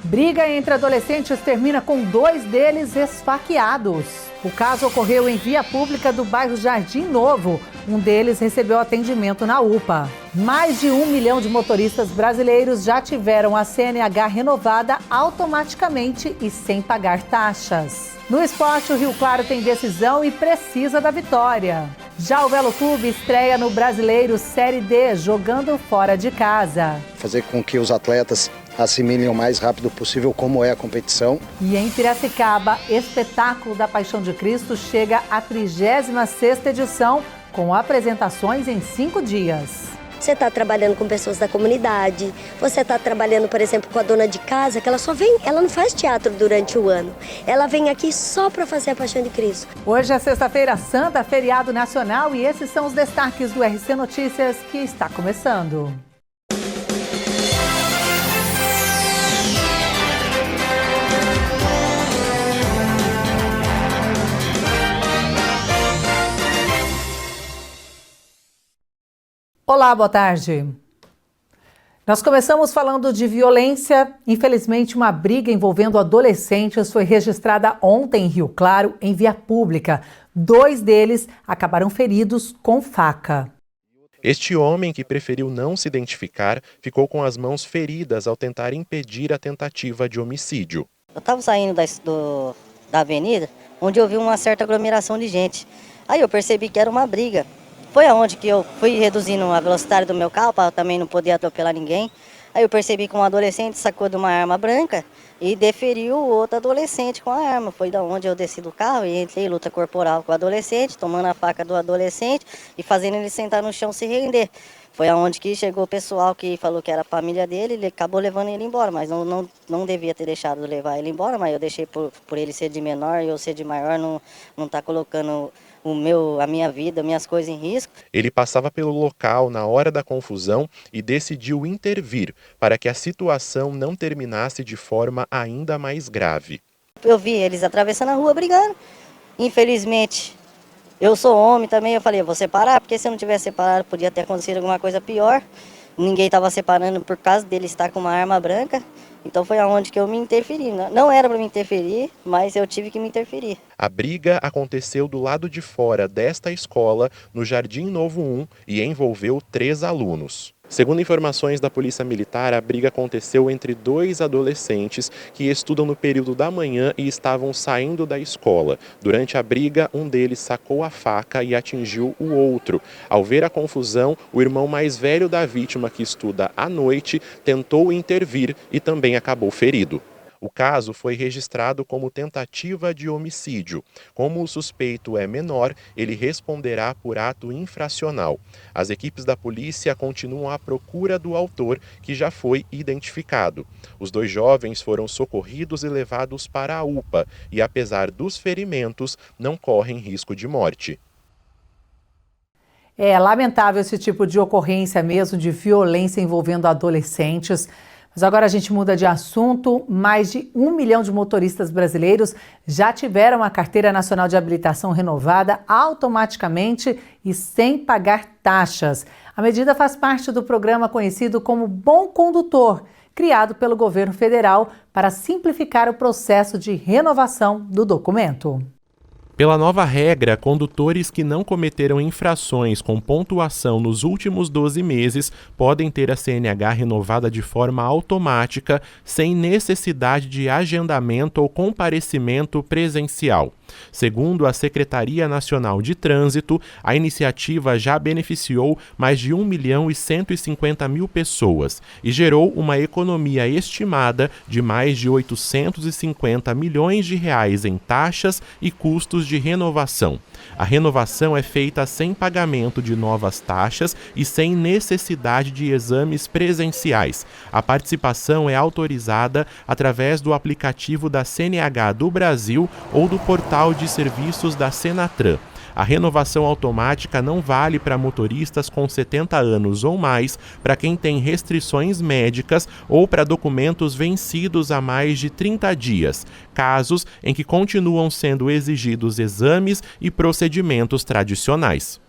Briga entre adolescentes termina com 2 deles esfaqueados. O caso ocorreu em via pública do bairro Jardim Novo. Um deles recebeu atendimento na UPA. Mais de 1 milhão de motoristas brasileiros já tiveram a CNH renovada automaticamente e sem pagar taxas. No esporte, o Rio Claro tem decisão e precisa da vitória. Já o Velo Clube estreia no Brasileiro Série D, jogando fora de casa. Fazer com que os atletas assimilem o mais rápido possível como é a competição. E em Piracicaba, Espetáculo da Paixão de Cristo chega à 36ª edição, com apresentações em 5 dias. Você está trabalhando com pessoas da comunidade, você está trabalhando, por exemplo, com a dona de casa, que ela só vem, ela não faz teatro durante o ano. Ela vem aqui só para fazer a Paixão de Cristo. Hoje é Sexta-feira Santa, feriado nacional, e esses são os destaques do RC Notícias, que está começando. Olá, boa tarde. Nós começamos falando de violência. Infelizmente, uma briga envolvendo adolescentes foi registrada ontem em Rio Claro, em via pública. 2 deles acabaram feridos com faca. Este homem, que preferiu não se identificar, ficou com as mãos feridas ao tentar impedir a tentativa de homicídio. Eu estava saindo da avenida, onde eu vi uma certa aglomeração de gente. Aí eu percebi que era uma briga. Foi aonde que eu fui reduzindo a velocidade do meu carro para também não poder atropelar ninguém. Aí eu percebi que um adolescente sacou de uma arma branca e deferiu o outro adolescente com a arma. Foi da onde eu desci do carro e entrei em luta corporal com o adolescente, tomando a faca do adolescente e fazendo ele sentar no chão se render. Foi aonde que chegou o pessoal que falou que era a família dele, ele acabou levando ele embora, mas não devia ter deixado de levar ele embora, mas eu deixei por ele ser de menor e eu ser de maior, não tá colocando a minha vida, minhas coisas em risco. Ele passava pelo local na hora da confusão e decidiu intervir para que a situação não terminasse de forma ainda mais grave. Eu vi eles atravessando a rua brigando. Infelizmente, eu sou homem também, eu falei, eu vou separar, porque se eu não tivesse separado podia ter acontecido alguma coisa pior. Ninguém estava separando por causa dele estar com uma arma branca. Então foi aonde que eu me interferi. Não era para me interferir, mas eu tive que me interferir. A briga aconteceu do lado de fora desta escola, no Jardim Novo 1, e envolveu 3 alunos. Segundo informações da Polícia Militar, a briga aconteceu entre 2 adolescentes que estudam no período da manhã e estavam saindo da escola. Durante a briga, um deles sacou a faca e atingiu o outro. Ao ver a confusão, o irmão mais velho da vítima, que estuda à noite, tentou intervir e também acabou ferido. O caso foi registrado como tentativa de homicídio. Como o suspeito é menor, ele responderá por ato infracional. As equipes da polícia continuam à procura do autor, que já foi identificado. Os 2 jovens foram socorridos e levados para a UPA e, apesar dos ferimentos, não correm risco de morte. É lamentável esse tipo de ocorrência mesmo, de violência envolvendo adolescentes. Mas agora a gente muda de assunto. Mais de 1 milhão de motoristas brasileiros já tiveram a Carteira Nacional de Habilitação renovada automaticamente e sem pagar taxas. A medida faz parte do programa conhecido como Bom Condutor, criado pelo governo federal para simplificar o processo de renovação do documento. Pela nova regra, condutores que não cometeram infrações com pontuação nos últimos 12 meses podem ter a CNH renovada de forma automática, sem necessidade de agendamento ou comparecimento presencial. Segundo a Secretaria Nacional de Trânsito, a iniciativa já beneficiou mais de 1.150.000 pessoas e gerou uma economia estimada de mais de 850 milhões de reais em taxas e custos de renovação. A renovação é feita sem pagamento de novas taxas e sem necessidade de exames presenciais. A participação é autorizada através do aplicativo da CNH do Brasil ou do portal de serviços da Senatran. A renovação automática não vale para motoristas com 70 anos ou mais, para quem tem restrições médicas ou para documentos vencidos há mais de 30 dias, casos em que continuam sendo exigidos exames e procedimentos tradicionais.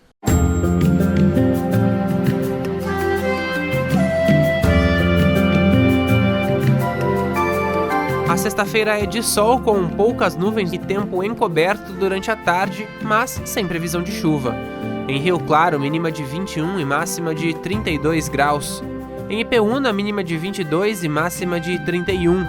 sexta-feira é de sol com poucas nuvens e tempo encoberto durante a tarde, mas sem previsão de chuva. Em Rio Claro, mínima de 21 e máxima de 32 graus. Em Ipeúna, mínima de 22 e máxima de 31.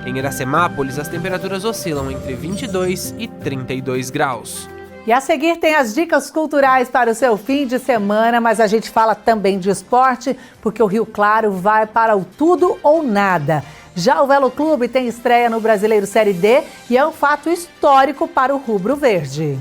Em Iracemápolis, as temperaturas oscilam entre 22 e 32 graus. E a seguir tem as dicas culturais para o seu fim de semana, mas a gente fala também de esporte, porque o Rio Claro vai para o tudo ou nada. Já o Velo Clube tem estreia no Brasileiro Série D e é um fato histórico para o rubro-verde.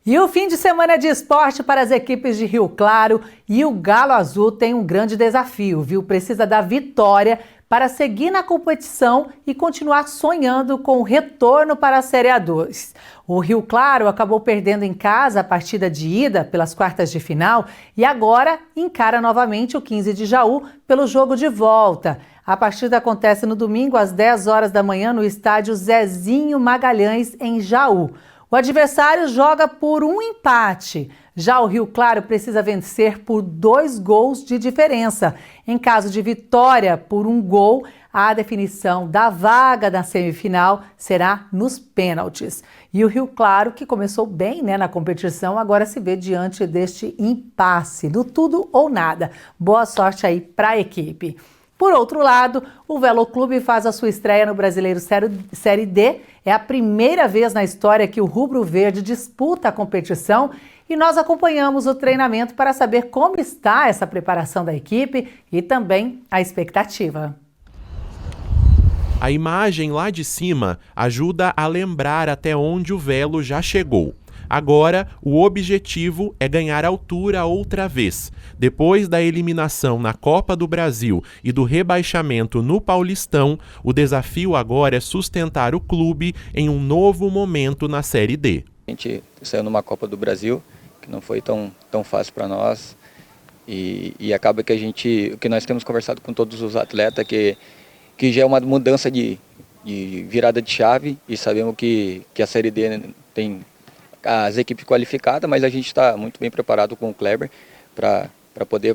E o fim de semana de esporte para as equipes de Rio Claro e o Galo Azul tem um grande desafio, viu? Precisa da vitória para seguir na competição e continuar sonhando com o retorno para a Série A2. O Rio Claro acabou perdendo em casa a partida de ida pelas quartas de final e agora encara novamente o 15 de Jaú pelo jogo de volta. A partida acontece no domingo às 10 horas da manhã no estádio Zezinho Magalhães, em Jaú. O adversário joga por um empate. Já o Rio Claro precisa vencer por 2 gols de diferença. Em caso de vitória por 1 gol, a definição da vaga na semifinal será nos pênaltis. E o Rio Claro, que começou bem, na competição, agora se vê diante deste impasse, do tudo ou nada. Boa sorte aí para a equipe. Por outro lado, o Velo Clube faz a sua estreia no Brasileiro Série D. É a primeira vez na história que o Rubro Verde disputa a competição e nós acompanhamos o treinamento para saber como está essa preparação da equipe e também a expectativa. A imagem lá de cima ajuda a lembrar até onde o Velo já chegou. Agora, o objetivo é ganhar altura outra vez. Depois da eliminação na Copa do Brasil e do rebaixamento no Paulistão, o desafio agora é sustentar o clube em um novo momento na Série D. A gente saiu numa Copa do Brasil, que não foi tão fácil para nós, e acaba que o que nós temos conversado com todos os atletas, que já é uma mudança de virada de chave, e sabemos que a Série D tem as equipes qualificadas, mas a gente está muito bem preparado com o Kleber para poder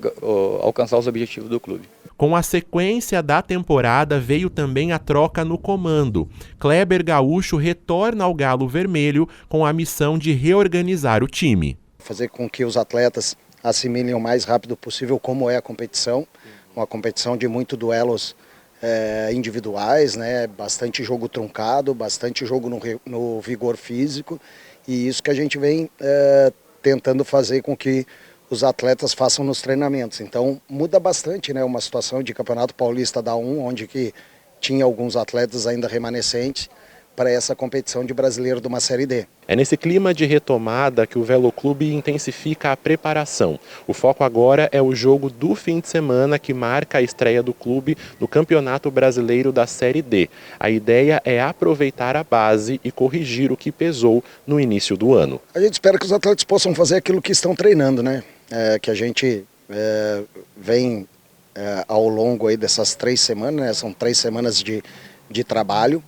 alcançar os objetivos do clube. Com a sequência da temporada veio também a troca no comando. Kleber Gaúcho retorna ao Galo Vermelho com a missão de reorganizar o time. Fazer com que os atletas assimilem o mais rápido possível como é a competição, uma competição de muitos duelos individuais, bastante jogo truncado, bastante jogo no vigor físico, e isso que a gente vem tentando fazer com que os atletas façam nos treinamentos. Então muda bastante, uma situação de Campeonato Paulista da 1, onde que tinha alguns atletas ainda remanescentes, para essa competição de brasileiro de uma Série D. É nesse clima de retomada que o Velo Clube intensifica a preparação. O foco agora é o jogo do fim de semana que marca a estreia do clube no Campeonato Brasileiro da Série D. A ideia é aproveitar a base e corrigir o que pesou no início do ano. A gente espera que os atletas possam fazer aquilo que estão treinando, que a gente vem ao longo aí dessas 3 semanas, são 3 semanas de trabalho.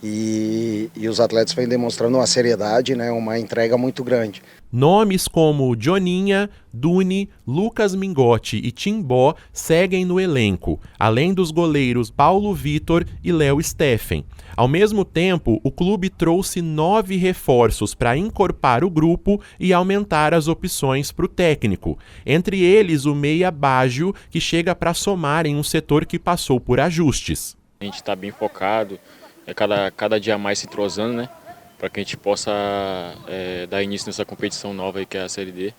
E os atletas vêm demonstrando uma seriedade, uma entrega muito grande. Nomes como Joninha, Duni, Lucas Mingotti e Timbó seguem no elenco, além dos goleiros Paulo Vitor e Léo Steffen. Ao mesmo tempo, o clube trouxe 9 reforços para encorpar o grupo e aumentar as opções para o técnico. Entre eles, o meia Baggio, que chega para somar em um setor que passou por ajustes. A gente está bem focado. Cada dia mais se entrosando, para que a gente possa dar início nessa competição nova aí, que é a Série D,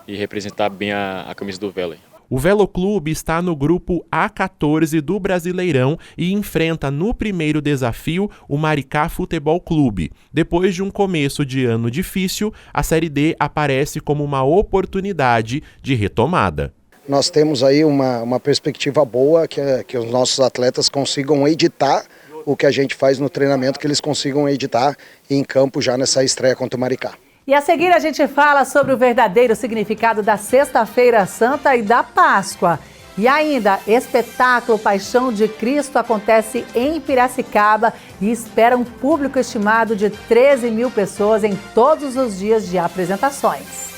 e representar bem a camisa do Velo. O Velo Clube está no grupo A14 do Brasileirão e enfrenta no primeiro desafio o Maricá Futebol Clube. Depois de um começo de ano difícil, a Série D aparece como uma oportunidade de retomada. Nós temos aí uma perspectiva boa, que os nossos atletas consigam editar o que a gente faz no treinamento, que eles consigam editar em campo já nessa estreia contra o Maricá. E a seguir a gente fala sobre o verdadeiro significado da Sexta-feira Santa e da Páscoa. E ainda, espetáculo Paixão de Cristo acontece em Piracicaba e espera um público estimado de 13 mil pessoas em todos os dias de apresentações.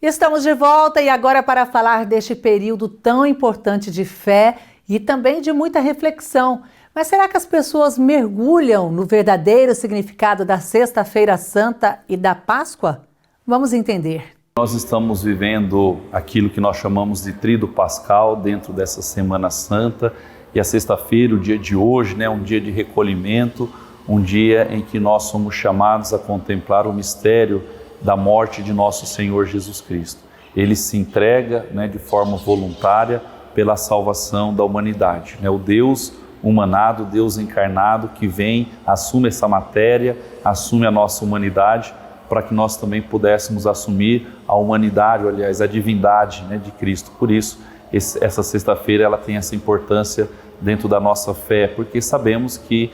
Estamos de volta e agora para falar deste período tão importante de fé e também de muita reflexão. Mas será que as pessoas mergulham no verdadeiro significado da Sexta-feira Santa e da Páscoa? Vamos entender. Nós estamos vivendo aquilo que nós chamamos de Tríduo Pascal dentro dessa Semana Santa, e a sexta-feira, o dia de hoje, um dia de recolhimento, um dia em que nós somos chamados a contemplar o mistério da morte de nosso Senhor Jesus Cristo. Ele se entrega de forma voluntária pela salvação da humanidade. O Deus humanado, Deus encarnado, que vem, assume essa matéria, assume a nossa humanidade, para que nós também pudéssemos assumir a humanidade, aliás, a divindade de Cristo. Por isso, essa sexta-feira ela tem essa importância dentro da nossa fé, porque sabemos que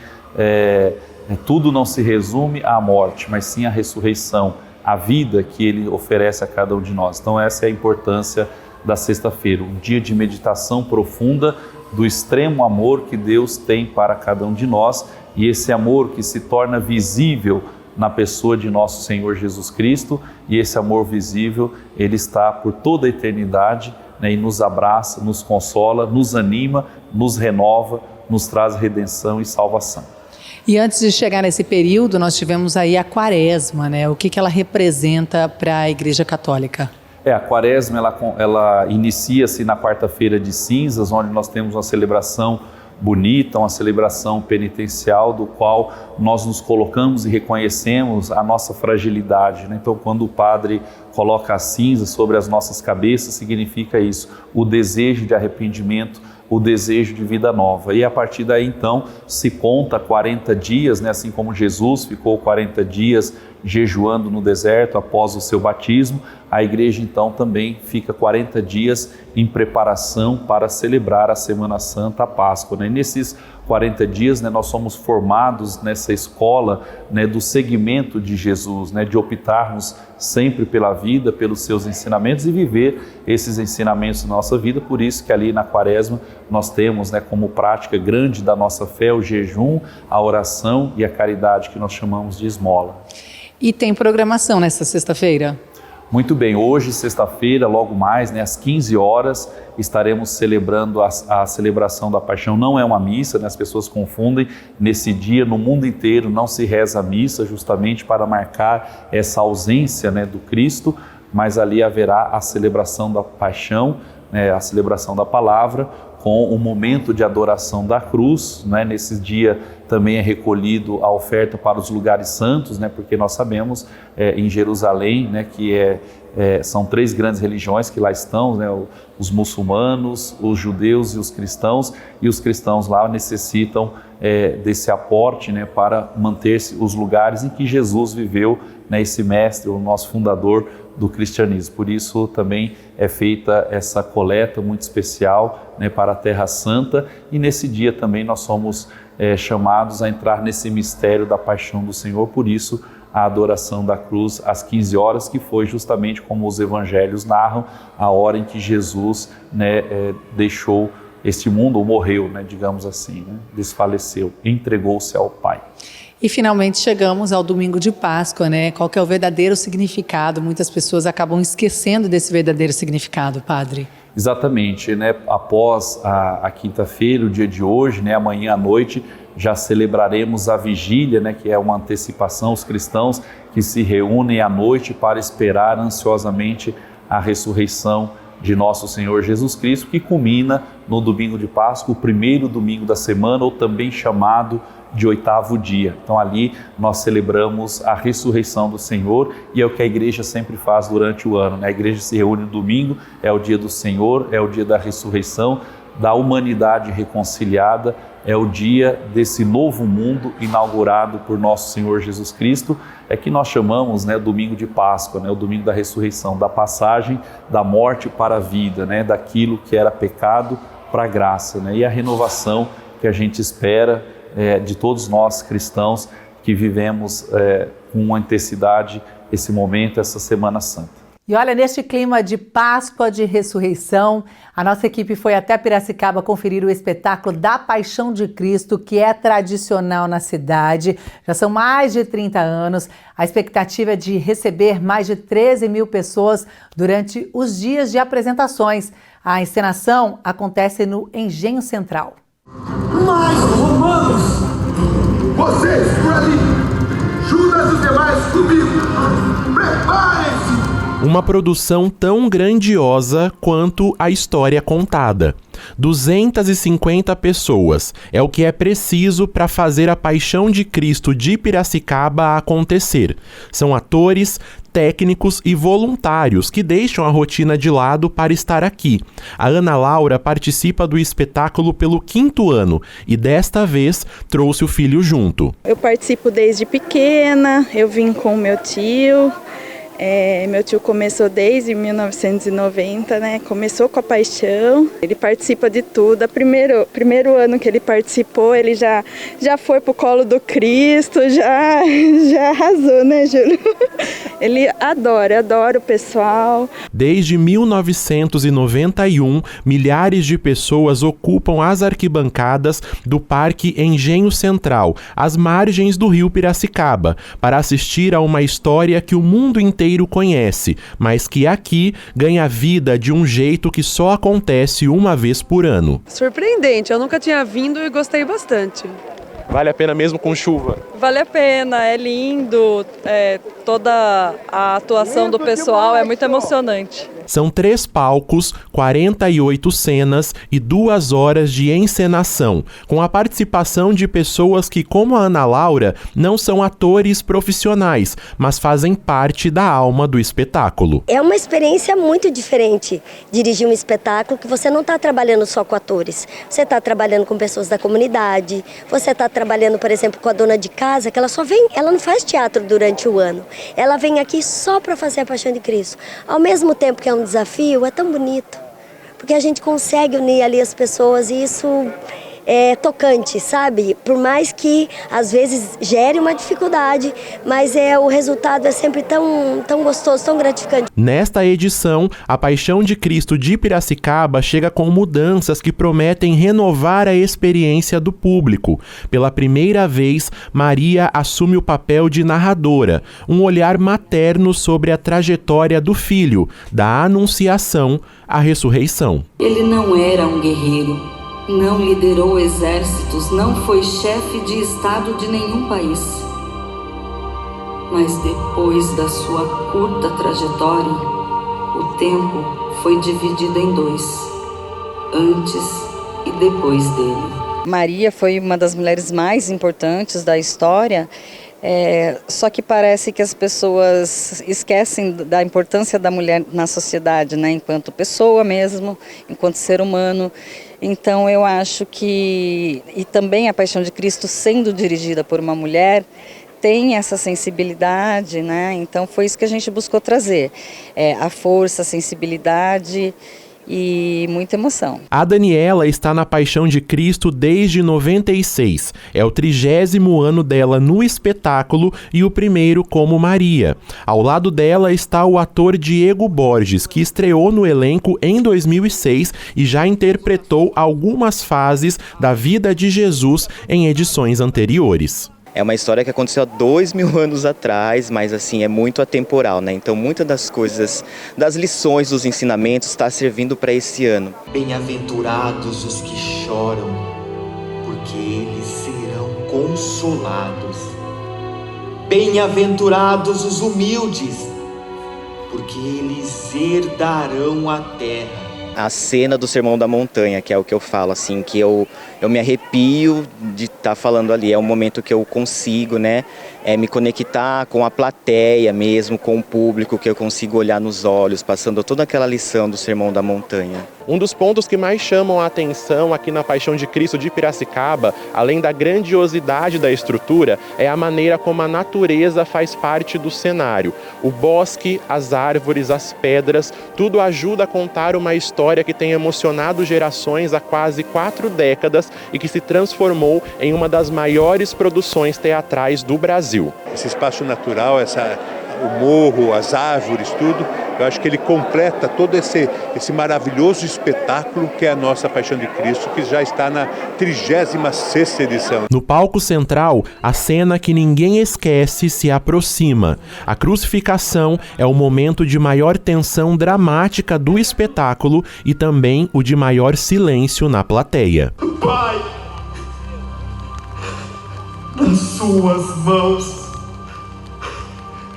tudo não se resume à morte, mas sim à ressurreição, à vida que Ele oferece a cada um de nós. Então essa é a importância da sexta-feira, um dia de meditação profunda do extremo amor que Deus tem para cada um de nós, e esse amor que se torna visível na pessoa de nosso Senhor Jesus Cristo, e esse amor visível, Ele está por toda a eternidade, e nos abraça, nos consola, nos anima, nos renova, nos traz redenção e salvação. E antes de chegar nesse período, nós tivemos aí a Quaresma, O que ela representa para a Igreja Católica? A Quaresma, ela inicia-se na quarta-feira de cinzas, onde nós temos uma celebração bonita, uma celebração penitencial, do qual nós nos colocamos e reconhecemos a nossa fragilidade. Então, quando o padre coloca a cinza sobre as nossas cabeças, significa isso, o desejo de arrependimento, o desejo de vida nova. E a partir daí, então, se conta 40 dias, assim como Jesus ficou 40 dias jejuando no deserto após o seu batismo, a igreja então também fica 40 dias em preparação para celebrar a Semana Santa, a Páscoa. E nesses 40 dias nós somos formados nessa escola do seguimento de Jesus, de optarmos sempre pela vida, pelos seus ensinamentos e viver esses ensinamentos na nossa vida. Por isso que ali na Quaresma nós temos como prática grande da nossa fé o jejum, a oração e a caridade, que nós chamamos de esmola. E tem programação nessa sexta-feira? Muito bem, hoje, sexta-feira, logo mais, às 15 horas, estaremos celebrando a celebração da Paixão. Não é uma missa, as pessoas confundem. Nesse dia, no mundo inteiro, não se reza a missa, justamente para marcar essa ausência do Cristo, mas ali haverá a celebração da Paixão, a celebração da Palavra, com o momento de adoração da cruz. Nesse dia também é recolhido a oferta para os lugares santos, porque nós sabemos em Jerusalém, que são 3 grandes religiões que lá estão, os muçulmanos, os judeus e os cristãos lá necessitam desse aporte para manter-se os lugares em que Jesus viveu, esse mestre, o nosso fundador do cristianismo. Por isso também é feita essa coleta muito especial para a Terra Santa, e nesse dia também nós somos chamados a entrar nesse mistério da paixão do Senhor. Por isso a adoração da cruz às 15 horas, que foi justamente como os evangelhos narram, a hora em que Jesus deixou este mundo, ou morreu, digamos assim, desfaleceu, entregou-se ao Pai. E finalmente chegamos ao domingo de Páscoa, Qual que é o verdadeiro significado? Muitas pessoas acabam esquecendo desse verdadeiro significado, padre. Exatamente, após a quinta-feira, o dia de hoje, amanhã à noite, já celebraremos a vigília, que é uma antecipação, os cristãos que se reúnem à noite para esperar ansiosamente a ressurreição de nosso Senhor Jesus Cristo, que culmina no domingo de Páscoa, o primeiro domingo da semana, ou também chamado de 8º dia. Então ali nós celebramos a ressurreição do Senhor, e é o que a igreja sempre faz durante o ano. A igreja se reúne no domingo, é o dia do Senhor, é o dia da ressurreição, da humanidade reconciliada, é o dia desse novo mundo inaugurado por nosso Senhor Jesus Cristo, que nós chamamos domingo de Páscoa, o domingo da ressurreição, da passagem da morte para a vida, daquilo que era pecado para a graça, e a renovação que a gente espera de todos nós cristãos que vivemos com uma intensidade esse momento, essa Semana Santa. E olha, neste clima de Páscoa, de ressurreição, a nossa equipe foi até Piracicaba conferir o espetáculo da Paixão de Cristo, que é tradicional na cidade. Já são mais de 30 anos. A expectativa é de receber mais de 13 mil pessoas durante os dias de apresentações. A encenação acontece no Engenho Central. Mais romanos! Vocês por ali! Judas e os demais comigo! Preparem-se! Uma produção tão grandiosa quanto a história contada. 250 pessoas é o que é preciso para fazer a Paixão de Cristo de Piracicaba acontecer. São atores, técnicos e voluntários que deixam a rotina de lado para estar aqui. A Ana Laura participa do espetáculo pelo 5º ano e desta vez trouxe o filho junto. Eu participo desde pequena, eu vim com meu tio. Meu tio começou desde 1990, né? Começou com a Paixão. Ele participa de tudo. Primeiro ano que ele participou, ele já foi pro colo do Cristo, já arrasou, né, Júlio? Ele adora o pessoal. Desde 1991, milhares de pessoas ocupam as arquibancadas do Parque Engenho Central, às margens do rio Piracicaba, para assistir a uma história que o mundo inteiro conhece, mas que aqui ganha vida de um jeito que só acontece uma vez por ano. Surpreendente, eu nunca tinha vindo e gostei bastante. Vale a pena mesmo com chuva? Vale a pena, é lindo, toda a atuação do pessoal é muito emocionante. São 3 palcos, 48 cenas e 2 horas de encenação, com a participação de pessoas que, como a Ana Laura, não são atores profissionais, mas fazem parte da alma do espetáculo. É uma experiência muito diferente dirigir um espetáculo que você não está trabalhando só com atores, você está trabalhando com pessoas da comunidade, você está trabalhando, por exemplo, com a dona de casa, que ela não faz teatro durante o ano, ela vem aqui só para fazer a Paixão de Cristo. Ao mesmo tempo que é um desafio, é tão bonito, porque a gente consegue unir ali as pessoas e isso é tocante, sabe? Por mais que às vezes gere uma dificuldade, mas o resultado é sempre tão gostoso, tão gratificante. Nesta edição, a Paixão de Cristo de Piracicaba chega com mudanças que prometem renovar a experiência do público. Pela primeira vez, Maria assume o papel de narradora, um olhar materno sobre a trajetória do filho, da Anunciação à ressurreição. Ele não era um guerreiro. Não liderou exércitos, não foi chefe de estado de nenhum país. Mas depois da sua curta trajetória, o tempo foi dividido em 2, antes e depois dele. Maria foi uma das mulheres mais importantes da história, só que parece que as pessoas esquecem da importância da mulher na sociedade, né? Enquanto pessoa mesmo, enquanto ser humano. Então eu acho que, e também a Paixão de Cristo sendo dirigida por uma mulher, tem essa sensibilidade, né? Então foi isso que a gente buscou trazer, a força, a sensibilidade e muita emoção. A Daniela está na Paixão de Cristo desde 96. É o 30º ano dela no espetáculo e o primeiro como Maria. Ao lado dela está o ator Diego Borges, que estreou no elenco em 2006 e já interpretou algumas fases da vida de Jesus em edições anteriores. É uma história que aconteceu há 2000 anos atrás, mas assim, é muito atemporal, né? Então muitas das coisas, das lições, dos ensinamentos, está servindo para esse ano. Bem-aventurados os que choram, porque eles serão consolados. Bem-aventurados os humildes, porque eles herdarão a terra. A cena do Sermão da Montanha, que é o que eu falo, assim, que eu me arrepio de estar falando ali. É um momento que eu consigo, né, me conectar com a plateia mesmo, com o público, que eu consigo olhar nos olhos, passando toda aquela lição do Sermão da Montanha. Um dos pontos que mais chamam a atenção aqui na Paixão de Cristo de Piracicaba, além da grandiosidade da estrutura, é a maneira como a natureza faz parte do cenário. O bosque, as árvores, as pedras, tudo ajuda a contar uma história que tem emocionado gerações há quase 4 décadas e que se transformou em uma das maiores produções teatrais do Brasil. Esse espaço natural, o morro, as árvores, tudo, Eu acho que ele completa todo esse maravilhoso espetáculo que é a nossa Paixão de Cristo, que já está na 36ª edição. No palco central, a cena que ninguém esquece se aproxima. A crucificação é o momento de maior tensão dramática do espetáculo e também o de maior silêncio na plateia. Pai, nas suas mãos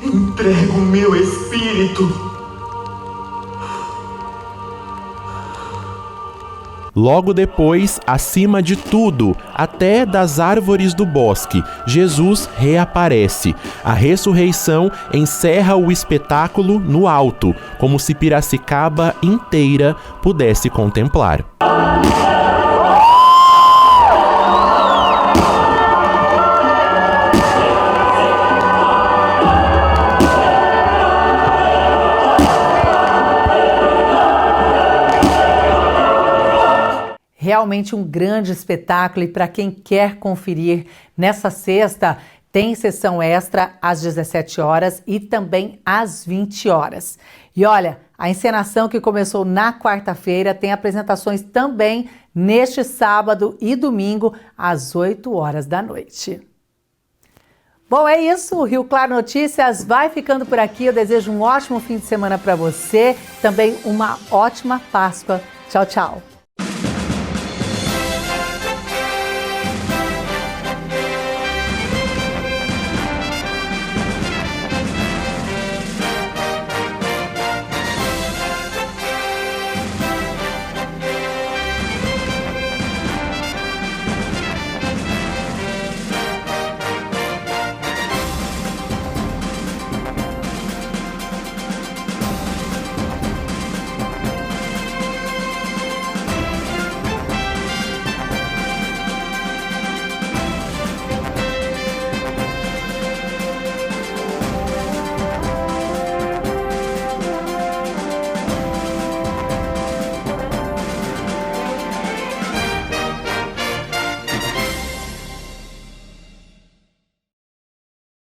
entrego o meu espírito. Logo depois, acima de tudo, até das árvores do bosque, Jesus reaparece. A ressurreição encerra o espetáculo no alto, como se Piracicaba inteira pudesse contemplar. Realmente um grande espetáculo, e para quem quer conferir, nessa sexta tem sessão extra às 17 horas e também às 20 horas. E olha, a encenação que começou na quarta-feira tem apresentações também neste sábado e domingo às 8 horas da noite. Bom, é isso. O Rio Claro Notícias vai ficando por aqui. Eu desejo um ótimo fim de semana para você, também uma ótima Páscoa. Tchau, tchau.